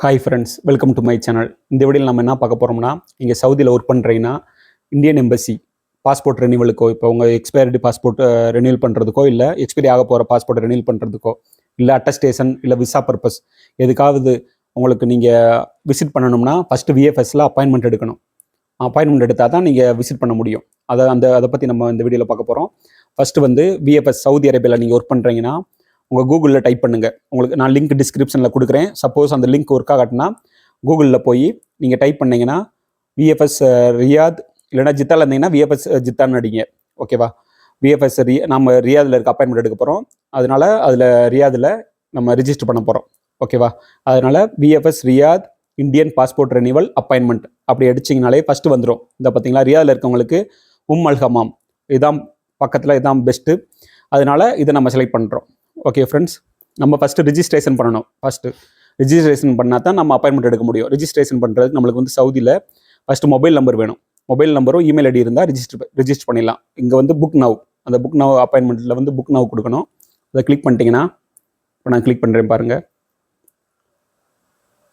Hi friends, welcome to my channel. இந்த வீடியோவில் நம்ம என்ன பார்க்க போகிறோம்னா, இங்கே சவுதியில் ஒர்க் பண்ணுறீங்கன்னா இந்தியன் எம்பசி பாஸ்போர்ட் ரெனிவலுக்கோ, இப்போ உங்கள் எக்ஸ்பயர்டு பாஸ்போர்ட் ரெனியூல் பண்ணுறதுக்கோ, இல்லை எக்ஸ்பைரி ஆக போகிற பாஸ்போர்ட் ரெனியூல் பண்ணுறதுக்கோ, இல்லை அட்டஸ்டேஷன், இல்லை விசா பர்பஸ் எதுக்காவது உங்களுக்கு நீங்கள் விசிட் பண்ணணும்னா ஃபஸ்ட்டு விஎஃப்எஸில் அப்பாயின்மெண்ட் எடுக்கணும். அப்பாயின்மெண்ட் எடுத்தால் தான் நீங்கள் விசிட் பண்ண முடியும். அதை பற்றி நம்ம இந்த வீடியோவில் பார்க்க போகிறோம். ஃபஸ்ட்டு வந்து விஎஃப்எஸ் சவுதி அரேபியாவில் நீங்கள் ஒர்க் பண்ணுறீங்கன்னா உங்கள் கூகுளில் டைப் பண்ணுங்கள். உங்களுக்கு நான் லிங்க் டிஸ்கிரிப்ஷனில் கொடுக்குறேன். சப்போஸ் அந்த லிங்க் ஒர்க் ஆகட்டுனா கூகுளில் போய் நீங்கள் டைப் பண்ணிங்கன்னா விஎஃப்எஸ் ரியாத் இல்லைனா ஜித்தாவில் இருந்தீங்கன்னா விஎஃப்எஸ் ஜித்தான்னு அடிங்க. ஓகேவா? விஎஃப்எஸ் நம்ம ரியாதில் இருக்க அப்பாயின்மெண்ட் எடுக்க போகிறோம். அதனால் அதில் ரியாதில் நம்ம ரிஜிஸ்டர் பண்ண போகிறோம். ஓகேவா? அதனால் VFS Riyadh Indian passport renewal appointment அப்படி அடிச்சிங்கனாலே ஃபஸ்ட்டு வந்துடும். இந்த பார்த்தீங்களா, ரியாதில் இருக்கவங்களுக்கு அல் ஹமாம் இதான் பக்கத்தில், இதான் பெஸ்ட்டு. அதனால் இதை நம்ம செலக்ட் பண்ணுறோம். ஓகே ஃப்ரெண்ட்ஸ், நம்ம ஃபஸ்ட்டு ரிஜிஸ்ட்ரேஷன் பண்ணணும். ஃபஸ்ட்டு ரிஜிஸ்ட்ரேஷன் பண்ணால் தான் நம்ம அப்பாயின்மெண்ட் எடுக்க முடியும். ரிஜிஸ்ட்ரேஷன் பண்ணுறதுக்கு நம்மளுக்கு வந்து சவுதியில் ஃபஸ்ட்டு மொபைல் நம்பர் வேணும். மொபைல் நம்பரும் இமெயில் ஐடி இருந்தால் ரிஜிஸ்டர் பண்ணிடலாம். இங்கே வந்து புக் நவ், அந்த புக் நவ் அப்பாயின்மெண்ட்டில் வந்து புக் நவ் கொடுக்கணும். அதை கிளிக் பண்ணிட்டீங்கன்னா, இப்போ நான் கிளிக் பண்ணுறேன் பாருங்கள்.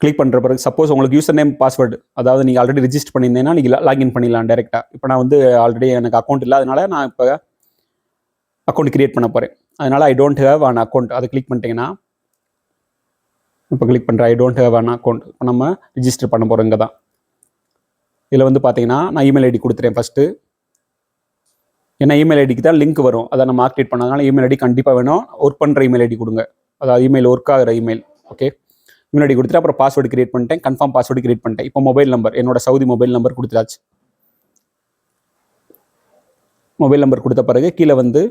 கிளிக் பண்ணுற பிறகு சப்போஸ் உங்களுக்கு யூசர் நேம் பாஸ்வேர்டு, அதாவது நீங்கள் ஆல்ரெடி ரிஜிஸ்டர் பண்ணியிருந்தீங்கன்னா நீங்கள் லாகின் பண்ணிடலாம் டேரெக்டாக. இப்போ நான் வந்து ஆல்ரெடி எனக்கு அக்கௌண்ட் இல்லை, அதனால் நான் இப்போ அக்கௌண்ட் கிரியேட் பண்ண போகிறேன். அதனால் I don't have an account அதை கிளிக் பண்ணிட்டீங்கன்னா, இப்போ கிளிக் பண்ணுறேன் I don't have an account. இப்போ நம்ம ரிஜிஸ்டர் பண்ண போகிறோம். இங்கே தான் இதில் வந்து பார்த்தீங்கன்னா நான் இமெயில் ஐடி கொடுத்துறேன் ஃபஸ்ட்டு. ஏன்னா இமெயில் ஐடிக்கு தான் லிங்க் வரும், அதை நம்ம ஆக்டிவேட் பண்ணதுனால இமெயில் ஐடி கண்டிப்பாக வேணும். ஒர்க் பண்ணுற இமெயில் ஐடி கொடுங்க, அதாவது இமெயில் ஒர்க் ஆகிற இமெயில். ஓகே, இமெயில் ஐடி கொடுத்துட்டு அப்புறம் பாஸ்வேர்டு கிரியேட் பண்ணிட்டேன், கன்ஃபார்ம் பாஸ்வேர்டு கிரியேட் பண்ணிட்டேன். இப்போ மொபைல் நம்பர், என்னோட சவுதி மொபைல் நம்பர் கொடுத்தாச்சு. மொபைல் நம்பர் கொடுத்த பிறகு கீழே வந்து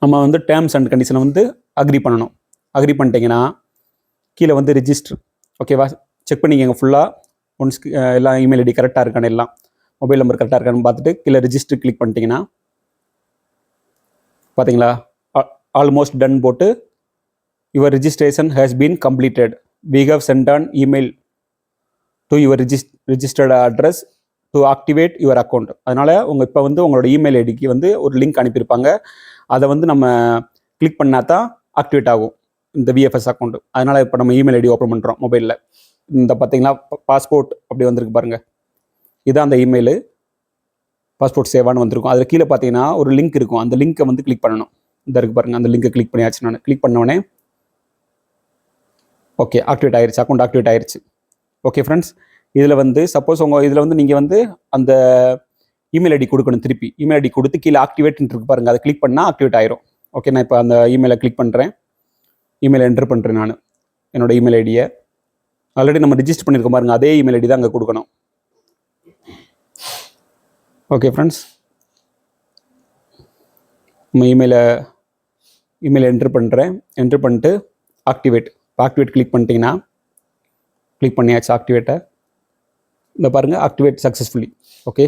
நம்ம வந்து டேர்ம்ஸ் அண்ட் கண்டிஷனை வந்து அக்ரி பண்ணணும். அக்ரி பண்ணிட்டீங்கன்னா கீழே வந்து ரிஜிஸ்டர். ஓகேவா? செக் பண்ணிக்கங்க ஃபுல்லாக. ஒன்ஸ் எல்லாம் இமெயில் ஐடி கரெக்டாக இருக்கான்னு, எல்லாம் மொபைல் நம்பர் கரெக்டாக இருக்கான்னு பார்த்துட்டு கீழே ரிஜிஸ்டர் கிளிக் பண்ணிட்டீங்கன்னா பார்த்தீங்களா, ஆல்மோஸ்ட் டன் போட்டு your registration has been completed. We have sent an email to your registered address to activate your account. அதனால் இப்போ வந்து உங்களோட இமெயில் ஐடிக்கு வந்து ஒரு லிங்க் அனுப்பியிருப்பாங்க. அதை வந்து நம்ம கிளிக் பண்ணால் தான் ஆக்டிவேட் ஆகும் இந்த விஎஃப்எஸ் அக்கௌண்ட். அதனால் இப்போ நம்ம இமெயில் ஐடி ஓப்பன் பண்ணுறோம் மொபைலில். இந்த பார்த்தீங்களா பாஸ்போர்ட் அப்படி வந்திருக்கு பாருங்கள், இதுதான் அந்த இமெயிலு. பாஸ்போர்ட் சேவான்னு வந்திருக்கும். அதில் கீழே பார்த்தீங்கன்னா ஒரு லிங்க் இருக்கும், அந்த லிங்க்கை வந்து கிளிக் பண்ணணும். இந்த இருக்குது பாருங்கள், அந்த லிங்கை கிளிக் பண்ணியாச்சு. நான் கிளிக் பண்ணோடனே ஓகே, ஆக்டிவேட் ஆயிடுச்சு, அக்கௌண்ட் ஆக்டிவேட் ஆயிடுச்சு. ஓகே ஃப்ரெண்ட்ஸ், இதில் வந்து சப்போஸ் உங்கள் இதில் வந்து நீங்கள் வந்து அந்த இமெயில் ஐடி கொடுக்கணும். திருப்பி இமெயில் ஐடி கொடுத்து கீழே ஆக்டிவேட்னு இருக்கு பாருங்கள், அதை கிளிக் பண்ணால் ஆக்டிவேட் ஆயிரும். ஓகே, நான் இப்போ அந்த இமெயிலை கிளிக் பண்ணுறேன், இமெயில் என்ட்ரு பண்ணுறேன். நான் என்னோட இமெயில் ஐடியை ஆல்ரெடி நம்ம ரிஜிஸ்டர் பண்ணியிருக்கோம் பாருங்கள், அதே இமெயில் ஐடி தான் அங்கே கொடுக்கணும். ஓகே ஃப்ரெண்ட்ஸ், நம்ம இமெயில் என்ட்ரு பண்ணுறேன். என்ட்ரு பண்ணிட்டு ஆக்டிவேட், ஆக்டிவேட் கிளிக் பண்ணிட்டீங்கன்னா, கிளிக் பண்ணியாச்சு ஆக்டிவேட்டை. இந்த பாருங்கள், ஆக்டிவேட் சக்ஸஸ்ஃபுல்லி. ஓகே,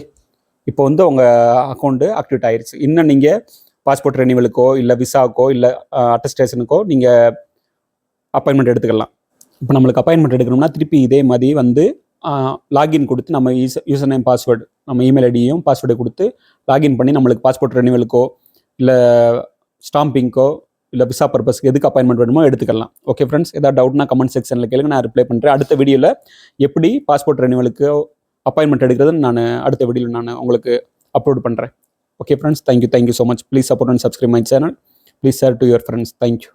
இப்போ வந்து உங்கள் அக்கௌண்ட்டு ஆக்டிவேட் ஆயிடுச்சு. இன்னும் நீங்கள் பாஸ்போர்ட் ரெனிவலுக்கோ, இல்லை விசாவுக்கோ, இல்லை அட்டஸ்டேஷனுக்கோ நீங்கள் அப்பாயின்மெண்ட் எடுத்துக்கலாம். இப்போ நம்மளுக்கு அப்பாயின்மெண்ட் எடுக்கணும்னா திருப்பி இதே மாதிரி வந்து லாகின் கொடுத்து நம்ம யூசர் நேம் பாஸ்வேர்டு, நம்ம இமெயில் ஐடியும் பாஸ்வேர்டை கொடுத்து லாகின் பண்ணி நம்மளுக்கு பாஸ்போர்ட் ரெனிவலுக்கோ, இல்லை ஸ்டாம்பிங்க்கோ, இல்லை விசா பர்பஸ்க்கு எதுக்கு அப்பாயின்மெண்ட் வேணுமோ எடுத்துக்கலாம். ஓகே ஃப்ரெண்ட்ஸ், ஏதாவது டவுட்னா கமெண்ட் செக்ஷனில் கேளுங்க, நான் ரிப்ளை பண்ணுறேன். அடுத்த வீடியோவில் எப்படி பாஸ்போர்ட் ரெனிவலுக்கு அப்பாயின்மெண்ட் எடுக்கிறதுன்னு நான் அடுத்த வீடியோவில் நான் உங்களுக்கு அப்லோட் பண்ணுறேன். Okay friends, thank you so much. Please support and subscribe my channel. Please share to your friends. Thank you.